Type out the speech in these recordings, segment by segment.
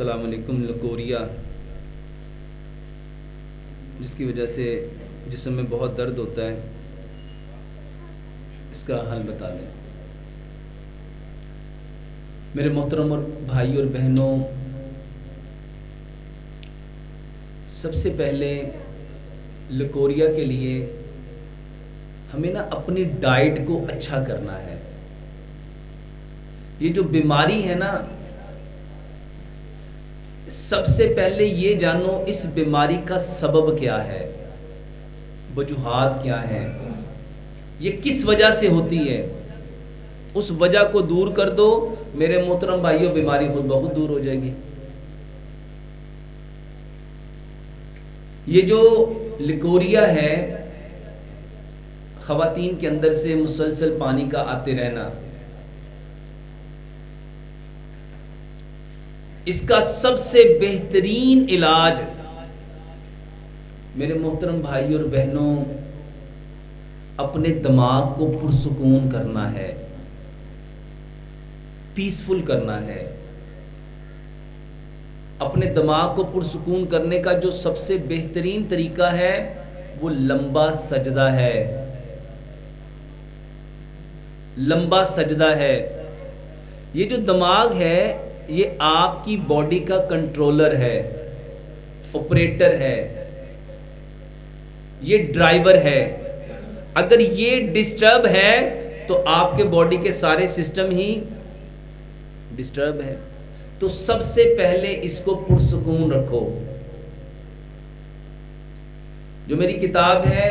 السلام علیکم لکوریا، جس کی وجہ سے جسم میں بہت درد ہوتا ہے، اس کا حل بتا دیں۔ میرے محترم اور بھائی اور بہنوں، سب سے پہلے لکوریا کے لیے ہمیں اپنی ڈائٹ کو اچھا کرنا ہے۔ یہ جو بیماری ہے نا، سب سے پہلے یہ جانو اس بیماری کا سبب کیا ہے، وجوہات کیا ہیں، یہ کس وجہ سے ہوتی ہے۔ اس وجہ کو دور کر دو میرے محترم بھائیوں، بیماری خود بخود دور ہو جائے گی۔ یہ جو لکوریا ہے، خواتین کے اندر سے مسلسل پانی کا آتے رہنا، اس کا سب سے بہترین علاج میرے محترم بھائی اور بہنوں، اپنے دماغ کو پرسکون کرنا ہے، پیسفل کرنا ہے۔ اپنے دماغ کو پرسکون کرنے کا جو سب سے بہترین طریقہ ہے وہ لمبا سجدہ ہے۔ لمبا سجدہ ہے۔ یہ جو دماغ ہے، یہ آپ کی باڈی کا کنٹرولر ہے، آپریٹر ہے، یہ ڈرائیور ہے۔ اگر یہ ڈسٹرب ہے تو آپ کے باڈی کے سارے سسٹم ہی ڈسٹرب ہے۔ تو سب سے پہلے اس کو پرسکون رکھو۔ جو میری کتاب ہے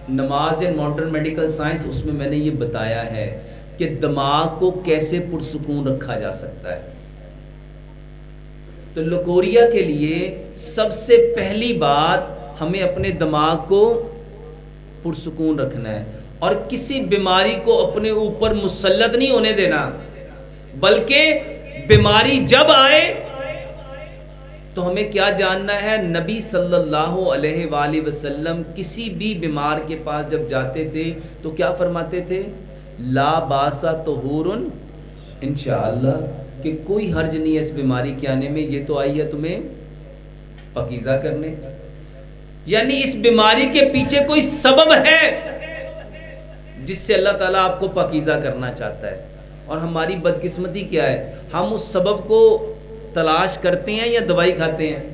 نماز اینڈ ماڈرن میڈیکل سائنس، اس میں میں نے یہ بتایا ہے کہ دماغ کو کیسے پرسکون رکھا جا سکتا ہے۔ تو لکوریا کے لیے سب سے پہلی بات، ہمیں اپنے دماغ کو پرسکون رکھنا ہے، اور کسی بیماری کو اپنے اوپر مسلط نہیں ہونے دینا، بلکہ بیماری جب آئے تو ہمیں کیا جاننا ہے۔ نبی صلی اللہ علیہ وآلہ وسلم کسی بھی بیمار کے پاس جب جاتے تھے تو کیا فرماتے تھے؟ لا باسا طہور انشاءاللہ، کہ کوئی حرج نہیں ہے اس بیماری کے آنے میں، یہ تو آئی ہے تمہیں پاکیزہ کرنے۔ یعنی اس بیماری کے پیچھے کوئی سبب ہے جس سے اللہ تعالیٰ آپ کو پاکیزہ کرنا چاہتا ہے۔ اور ہماری بدقسمتی کیا ہے، ہم اس سبب کو تلاش کرتے ہیں یا دوائی کھاتے ہیں۔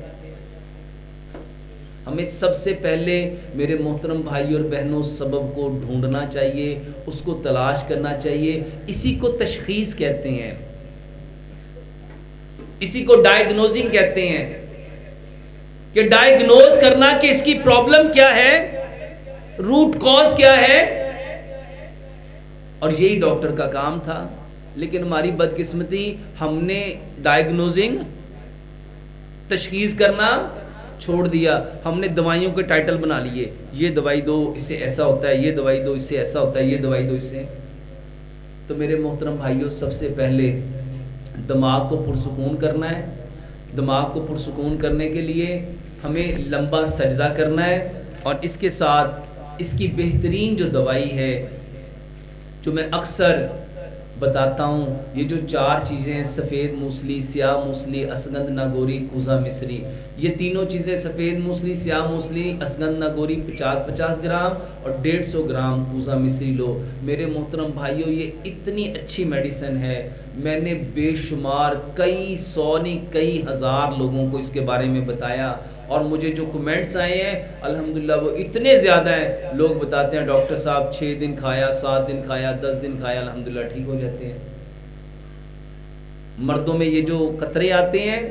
ہمیں سب سے پہلے میرے محترم بھائی اور بہنوں سبب کو ڈھونڈنا چاہیے، اس کو تلاش کرنا چاہیے۔ اسی کو تشخیص کہتے ہیں، اسی کو ڈائیگنوزنگ کہتے ہیں، کہ ڈائیگنوز کرنا کہ اس کی پرابلم کیا ہے، روٹ کاز کیا ہے، اور یہی ڈاکٹر کا کام تھا۔ لیکن ہماری بدقسمتی، ہم نے ڈائیگنوزنگ، تشخیص کرنا چھوڑ دیا۔ ہم نے دوائیوں کے ٹائٹل بنا لیے، یہ دوائی دو اس سے ایسا ہوتا ہے، یہ دوائی دو اس سے ایسا ہوتا ہے، یہ دوائی دو اس سے۔ تو میرے محترم بھائیوں، سب سے پہلے دماغ کو پرسکون کرنا ہے۔ دماغ کو پرسکون کرنے کے لیے ہمیں لمبا سجدہ کرنا ہے، اور اس کے ساتھ اس کی بہترین جو دوائی ہے، جو میں اکثر بتاتا ہوں، یہ جو 4 چیزیں ہیں، سفید موسلی، سیاہ موسلی، اسگند ناگوری، کوزہ مصری، یہ تینوں چیزیں، سفید موسلی، سیاہ موسلی، اسگند ناگوری 50-50 گرام اور 150 گرام کوزہ مصری لو۔ میرے محترم بھائیوں، یہ اتنی اچھی میڈیسن ہے، میں نے بے شمار کئی سو نہیں کئی ہزار لوگوں کو اس کے بارے میں بتایا، اور مجھے جو کمنٹس آئے ہیں الحمدللہ وہ اتنے زیادہ ہیں۔ لوگ بتاتے ہیں ڈاکٹر صاحب 6 دن کھایا، 7 دن کھایا، 10 دن کھایا، الحمدللہ ٹھیک ہو جاتے ہیں۔ مردوں میں یہ جو قطرے آتے ہیں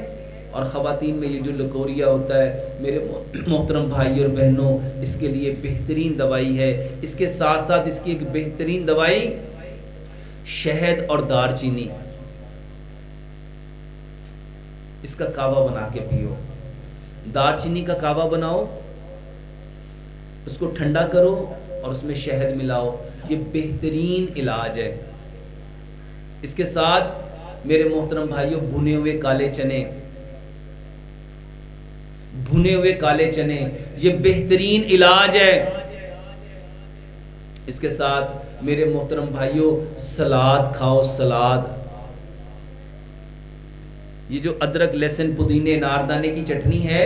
اور خواتین میں یہ جو لکوریا ہوتا ہے، میرے محترم بھائی اور بہنوں، اس کے لیے بہترین دوائی ہے۔ اس کے ساتھ ساتھ اس کی ایک بہترین دوائی شہد اور دار چینی، اس کا کعوہ بنا کے پیو۔ دار چینی کا کعوہ بناؤ، اس کو ٹھنڈا کرو اور اس میں شہد ملاؤ، یہ بہترین علاج ہے۔ اس کے ساتھ میرے محترم بھائیوں، بھنے ہوئے کالے چنے، بھنے ہوئے کالے چنے، یہ بہترین علاج ہے۔ اس کے ساتھ میرے محترم بھائیوں، سلاد کھاؤ، سلاد، یہ جو ادرک لہسن پودینے ناردانے کی چٹنی ہے،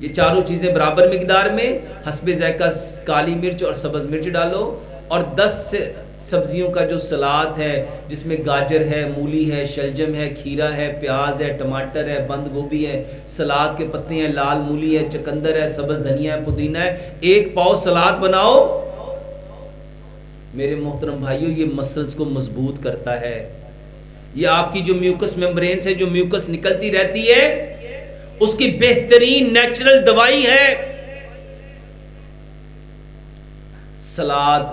یہ چاروں چیزیں برابر مقدار میں حسب ذائقہ کالی مرچ اور سبز مرچ ڈالو، اور 10 سے سبزیوں کا جو سلاد ہے جس میں گاجر ہے، مولی ہے، شلجم ہے، کھیرا ہے، پیاز ہے، ٹماٹر ہے، بند گوبھی ہے، سلاد کے پتے ہیں، لال مولی ہے، چقندر ہے، سبز دھنیا ہے، پودینہ ہے، 1 پاؤ سلاد بناؤ۔ میرے محترم بھائیوں، یہ مسلز کو مضبوط کرتا ہے، یہ آپ کی جو میوکس ممبرین سے جو میوکس نکلتی رہتی ہے اس کی بہترین نیچرل دوائی ہے سلاد۔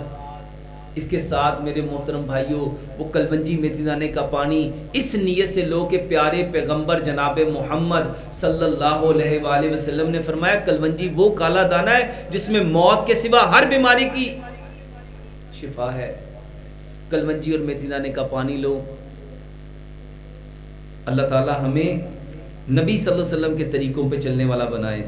اس کے ساتھ میرے محترم بھائیوں وہ کلونجی میتھی دانے کا پانی اس نیت سے لو کہ پیارے پیغمبر جناب محمد صلی اللہ علیہ وآلہ وسلم نے فرمایا کلونجی وہ کالا دانہ ہے جس میں موت کے سوا ہر بیماری کی شفا ہے۔ کلونجی اور میتھی دانے کا پانی لو۔ اللہ تعالی ہمیں نبی صلی اللہ علیہ وسلم کے طریقوں پہ چلنے والا بنائے۔